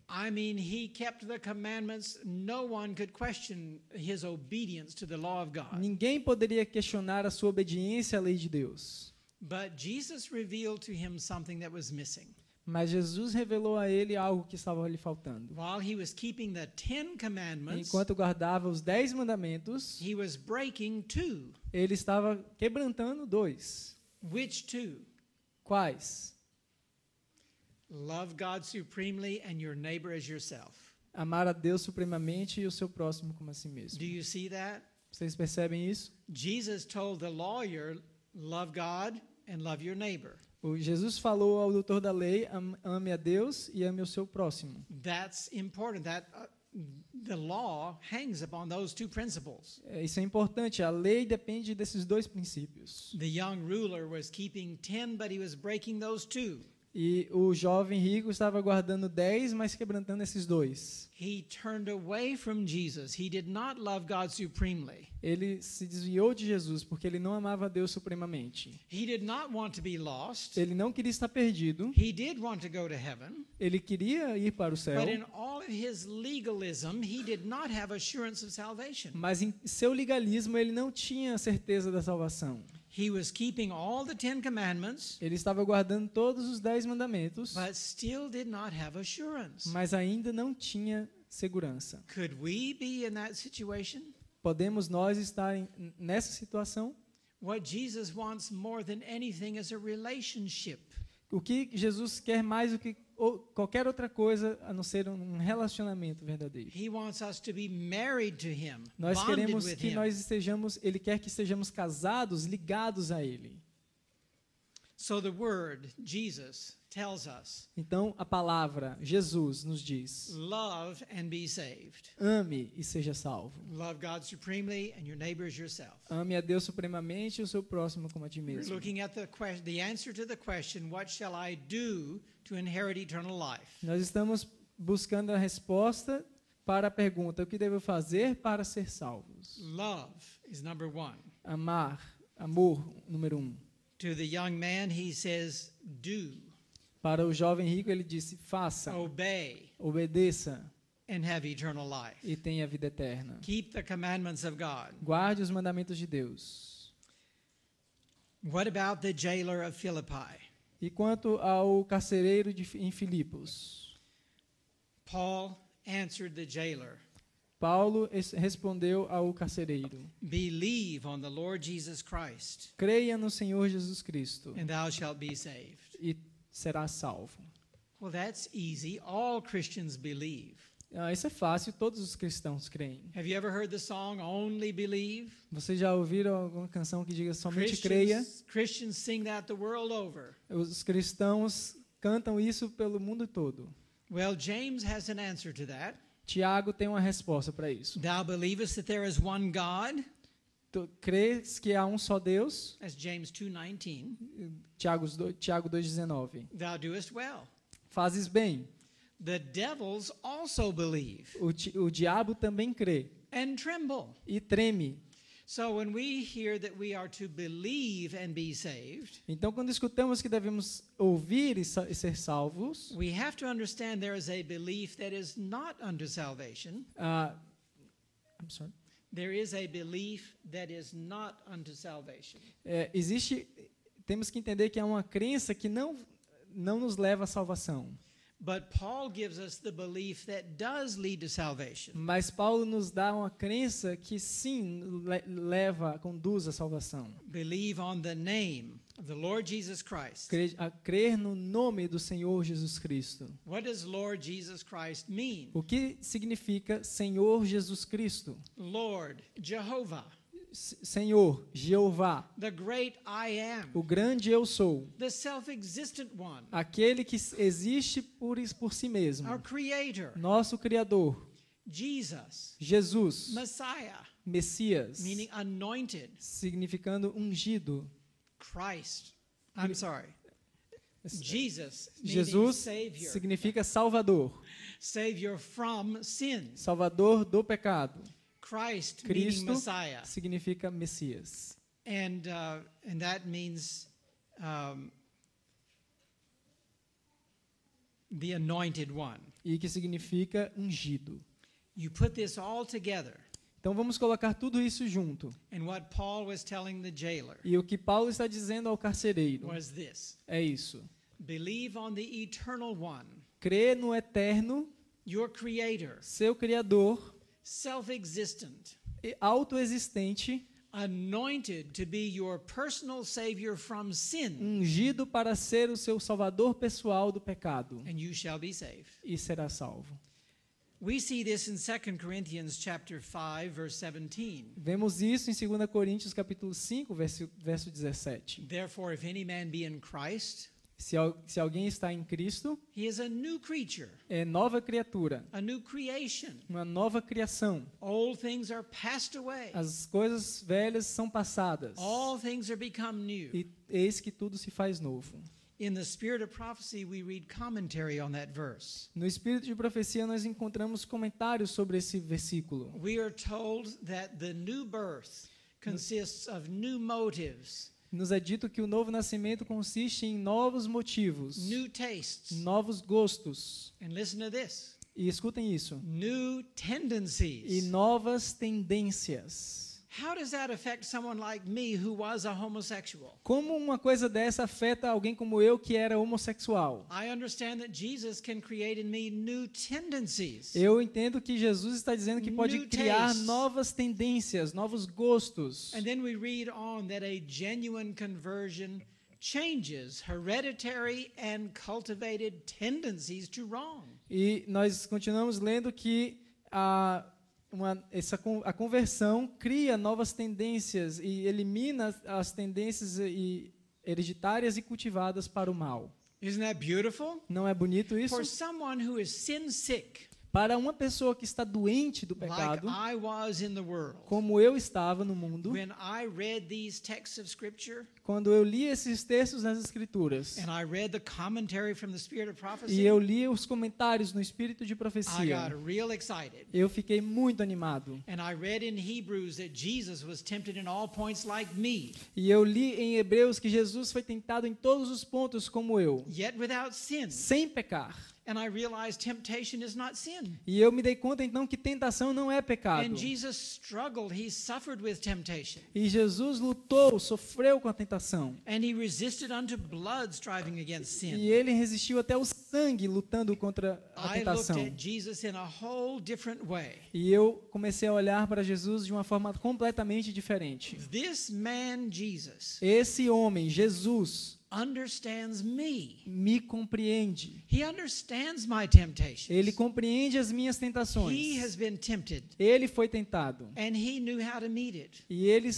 I mean, he kept the commandments. No one could question his obedience to the law of God. Ninguém poderia questionar a sua obediência à lei de Deus. But Jesus revealed to him something that was missing. Mas Jesus revelou a ele algo que estava lhe faltando. While he was keeping the 10 commandments, Enquanto guardava os 10 mandamentos, he was breaking 2. ele estava quebrantando 2. Which 2? Quais? Love God supremely and your neighbor as yourself. Amar a Deus supremamente e o seu próximo como a si mesmo. Do you see that? Vocês percebem isso? Jesus told the lawyer, love God and love your neighbor. Jesus falou ao doutor da lei, ame a Deus e ame o seu próximo. That's important. The law hangs upon those two principles. Isso é importante. A lei depende desses dois princípios. The young ruler was keeping 10, but he was breaking those two. E o jovem rico estava guardando 10, mas quebrantando esses dois. He turned away from Jesus. He did not love God supremely. Ele se desviou de Jesus porque ele não amava Deus supremamente. He did not want to be lost. Ele não queria estar perdido. He did want to go to heaven. Ele queria ir para o céu. But in all of his legalism, he did not have assurance of salvation. Mas em seu legalismo ele não tinha certeza da salvação. He was keeping all the 10 commandments, Ele estava guardando todos os 10 mandamentos, but still did not have assurance. mas ainda não tinha segurança. Could we be in that situation? Podemos nós estar nessa situação? What Jesus wants more than anything is a relationship. O que Jesus quer mais do que qualquer outra coisa a não ser um relacionamento verdadeiro. He wants us to be married to him, Nós bonded queremos with que him. nós estejamos, ele quer que estejamos casados, ligados a ele. So the word, Jesus, tells us, Então a palavra Jesus nos diz: love and be saved. ame e seja salvo. Love God supremely and your neighbor as yourself. Ame a Deus supremamente e o seu próximo como a ti We're mesmo. looking at the answer to the question, what shall I do to inherit eternal life? Nós estamos buscando a resposta para a pergunta: o que devo fazer para ser salvos? Love is number one. Amor, número 1. To the young man, he says, do, Para o jovem rico, ele disse: faça, obey, obedeça and have eternal life. e tenha vida eterna. Keep the commandments of God. Guarde os mandamentos de Deus. What about the jailer of Philippi? E quanto ao carcereiro em Filipos? Paul answered the jailer, Paulo respondeu ao carcereiro: believe on the Lord Jesus Christ, creia no Senhor Jesus Cristo and thou shalt be saved. e será salvo. Well, that's easy. All Christians believe. Isso é fácil, todos os cristãos creem. Have you ever heard the song Only Believe? Vocês já ouviram alguma canção que diga somente creia? Christians sing that the world over. Os cristãos cantam isso pelo mundo todo. Well, James has an answer to that. Tiago tem uma resposta para isso. Thou believest that there is one God? Tu crês que há um só Deus? That's James 2:19. Tiago 2,19. Thou doest well. Fazes bem. The devils also believe O diabo também crê and tremble. e treme. So when we hear that we are to believe and be saved, Então, quando escutamos que devemos ouvir e ser salvos, we have to understand there is a belief that is not unto salvation. I'm sorry. There is a belief that is not unto salvation. Temos que entender que há uma crença que não nos leva à salvação. But Paul gives us the belief that does lead to salvation. Mas Paulo nos dá uma crença que sim conduz à salvação. Believe on the name of the Lord Jesus Christ. Crer no nome do Senhor Jesus Cristo. What does Lord Jesus Christ mean? O que significa Senhor Jesus Cristo? Lord, Jehovah. Senhor, Jeová, The great I am. o grande eu sou, The self-existent one. aquele que existe por si mesmo, Our creator. nosso Criador, Jesus. Jesus, Messiah. Messias, Meaning anointed. significando ungido. Christ. I'm sorry. Jesus. Meaning Jesus Savior. significa Salvador, Savior from sin. Salvador do pecado. Christ meaning Cristo Messiah. significa Messias. And that means the anointed one. E que significa ungido. You put this all together. Então vamos colocar tudo isso junto. And what Paul was telling the jailer E o que Paulo está dizendo ao carcereiro was this. é isso. Believe on the eternal one, Crê no eterno, your creator, seu Criador, self-existent, autoexistente, anointed to be your personal savior from sin, ungido para ser o seu salvador pessoal do pecado, and you shall be saved. e será salvo. We see this in 2 Corinthians chapter 5 verse 17. Vemos isso em 2 Coríntios capítulo 5, verso 17. Therefore if any man be in Christ, Se alguém está em Cristo, he is a new creature, é nova criatura, a new creation. uma nova criação. Old things are passed away. As coisas velhas são passadas. All things are become new. E eis que tudo se faz novo. In the spirit of prophecy, we read commentary on that verse. No espírito de profecia, nós encontramos comentários sobre esse versículo. We are told that the new birth consists of new motives, Nos é dito que o novo nascimento consiste em novos motivos, new tastes, novos gostos. and listen to this, E escutem isso. new E tendencies. novas tendências. How does that affect someone like me who was a homosexual? Como uma coisa dessa afeta alguém como eu que era homossexual? I understand that Jesus can create in me new tendencies. Eu entendo que Jesus está dizendo que pode New criar tastes. novas tendências, novos gostos. And then we read on that a genuine conversion changes hereditary and cultivated tendencies to wrong. E nós continuamos lendo que a conversão cria novas tendências e elimina as tendências hereditárias e cultivadas para o mal. Isn't that beautiful? Não é bonito isso? For someone who is sin sick, Para uma pessoa que está doente do like pecado, I was in the world, como eu estava no mundo, when I read these texts of Scripture quando eu li esses textos nas Escrituras, and I read the commentary from the Spirit of e Prophecy, eu li os comentários no Espírito de I Profecia, got real excited. eu fiquei muito animado. And I read in Hebrews that Jesus was tempted in all points like me, E eu li em Hebreus que Jesus foi tentado em todos os pontos como eu, yet without sin. sem pecar. And I realized temptation is not sin. E eu me dei conta então que tentação não é pecado. And Jesus struggled, he suffered with temptation. E Jesus lutou, sofreu com a tentação. And he resisted unto blood, striving against sin. E ele resistiu até o sangue lutando contra a I looked tentação. at Jesus in a whole different way. E eu comecei a olhar para Jesus de uma forma completamente diferente. This man, Jesus, Esse homem, Jesus, understands me compreende. He understands my temptations. Ele compreende as minhas He tentações. has been tempted, Ele foi tentado. and he knew how to meet it. E ele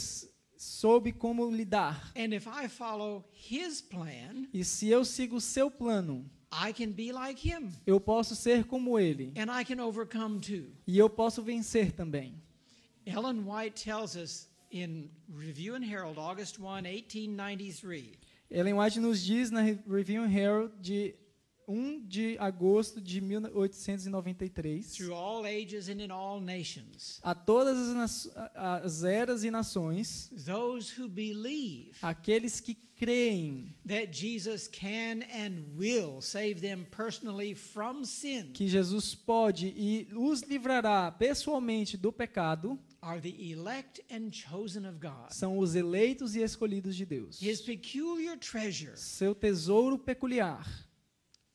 soube como lidar. And if I follow his plan, E se eu sigo o seu plano, I can be like him, eu posso ser como ele. and I can overcome too. E eu posso vencer também. Ellen White tells us in Review and Herald, August 1, 1893, Ellen White nos diz na Review and Herald de 1 de agosto de 1893, through all ages and in all nations, a todas as eras e nações, those who believe aqueles que creem that Jesus can and will save them personally from sin que Jesus pode e os livrará pessoalmente do pecado, are the elect and chosen of God, são os eleitos e escolhidos de Deus. his peculiar treasure. Seu tesouro peculiar.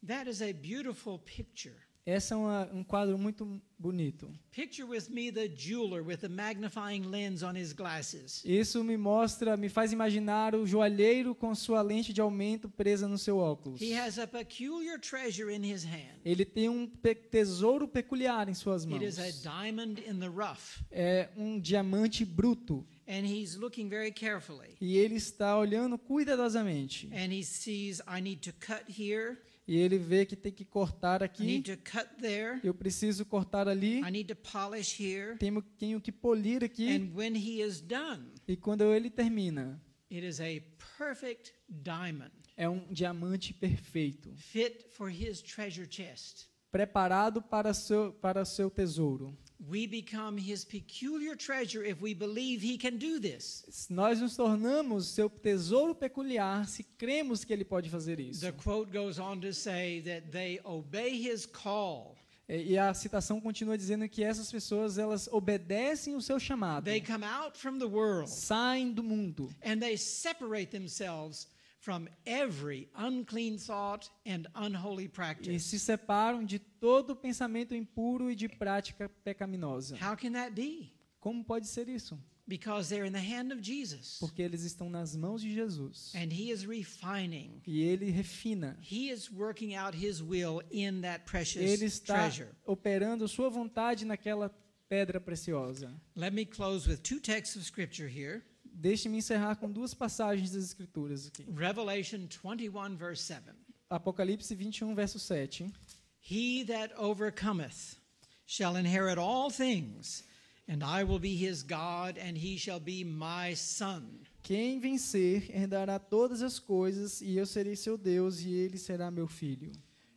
That is a beautiful picture. Esse é um quadro muito bonito. Picture with me the jeweler with the magnifying lens on his glasses. Isso me faz imaginar o joalheiro com sua lente de aumento presa no seu óculos. He has a peculiar treasure in his hand. Ele tem um tesouro peculiar em suas It is a mãos. diamond in the rough. É um diamante bruto. And he's looking very carefully. E ele está olhando cuidadosamente. And he sees, I need to cut here. E ele vê que tem que cortar I aqui. need to cut there. Eu preciso cortar ali. I need to polish here. Tenho que polir aqui. And when he is done, E quando ele termina, it is a perfect diamond, é um diamante perfeito. fit for his treasure chest. Preparado para o seu tesouro. We become his peculiar treasure if we believe he can do this. Nós nos tornamos seu tesouro peculiar se cremos que ele pode fazer isso. The quote goes on to say that they obey his call. E a citação continua dizendo que essas pessoas elas obedecem o seu chamado. They come out from the world Saem do mundo and they separate themselves from every unclean thought and unholy e practice. se separam de todo pensamento impuro e de prática pecaminosa. How can that be? Como pode ser isso? Because they're in the hand of Jesus. Porque eles estão nas mãos de Jesus. And he is refining. E ele refina. He is working out his will in that precious Ele está treasure. operando sua vontade naquela pedra preciosa. Let me close with two texts of scripture here. Deixe-me encerrar com duas passagens das Escrituras aqui. Revelation 21, verse 7. Apocalipse 21, verso 7. He that overcometh shall inherit all things, and I will be his God, and he shall be my son. Quem vencer herdará todas as coisas, e eu serei seu Deus, e ele será meu filho.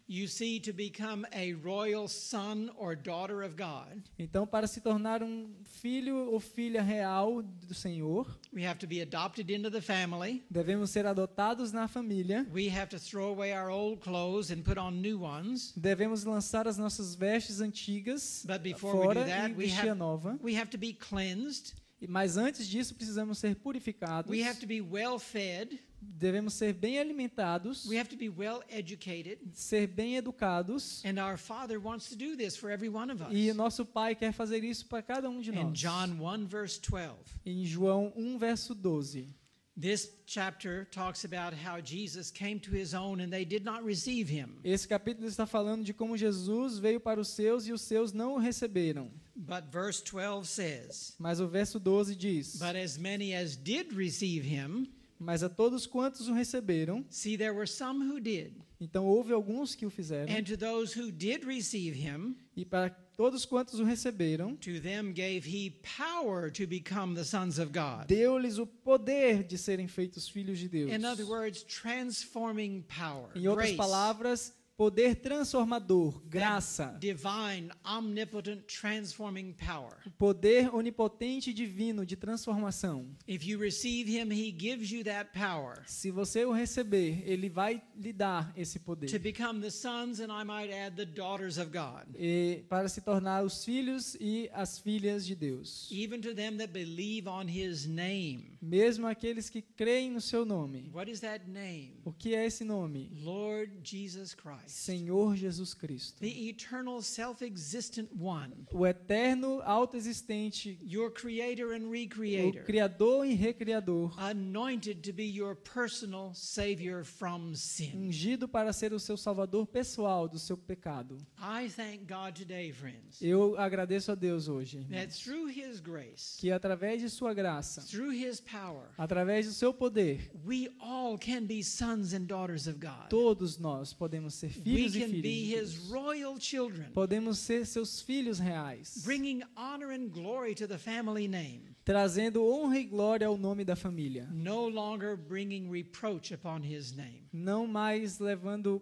You see, to become a royal son or daughter of God, Então, para se tornar um filho ou filha real do Senhor, we have to be adopted into the family. devemos ser adotados na família, We have to throw away our old clothes and put on new ones. devemos lançar as nossas vestes antigas But before we fora do that, e vestir a nova. we have to be cleansed. Mas antes disso, precisamos ser purificados, We have to be well fed. devemos ser bem alimentados, We have to be well educated. ser bem educados, And our Father wants to do this for every one of us. e nosso Pai quer fazer isso para cada um de In nós. John 1, verse 12, Em João 1, verso 12. this chapter talks about how Jesus came to his own and they did not receive him. Esse capítulo está falando de como Jesus veio para os seus e os seus não o receberam. But verse 12 says, Mas o verso 12 diz: but as many as did receive him, Mas a todos quantos o receberam, see, there were some who did. então houve alguns que o fizeram, And to those who did receive him, e para todos quantos o receberam, to them gave he power to become the sons of God. deu-lhes o poder de serem feitos filhos de Deus. In other words, transforming power, Em outras grace, palavras, poder transformador, graça, divine, omnipotent, transforming power. poder onipotente e divino de transformação. If you receive him, he gives you that power Se você o receber, ele vai lhe dar esse to poder. become the sons, and I might add, the daughters of God. E para se tornar os filhos e as filhas de Deus. Even to them that believe on his name. Mesmo aqueles que creem no seu nome. What is that name? O que é esse nome? Lord Jesus Christ, Senhor Jesus Cristo. the eternal self-existent one, O eterno, autoexistente, your creator and o recreator, Criador e Recriador, anointed to be your personal savior from sin. ungido para ser o seu salvador pessoal do seu pecado. I thank God today, friends, Eu agradeço a Deus hoje, that irmãos, through his grace, que através de sua graça, through his power, através do seu poder, we all can be sons and daughters of God. todos nós podemos ser We filhos e can filhas be de his Deus. royal children, Podemos ser seus filhos reais, bringing honor and glory to the family name, trazendo honra e glória ao nome da família, no longer bringing reproach upon his name. não mais levando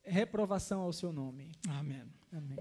reprovação ao seu nome. Amen. Amém.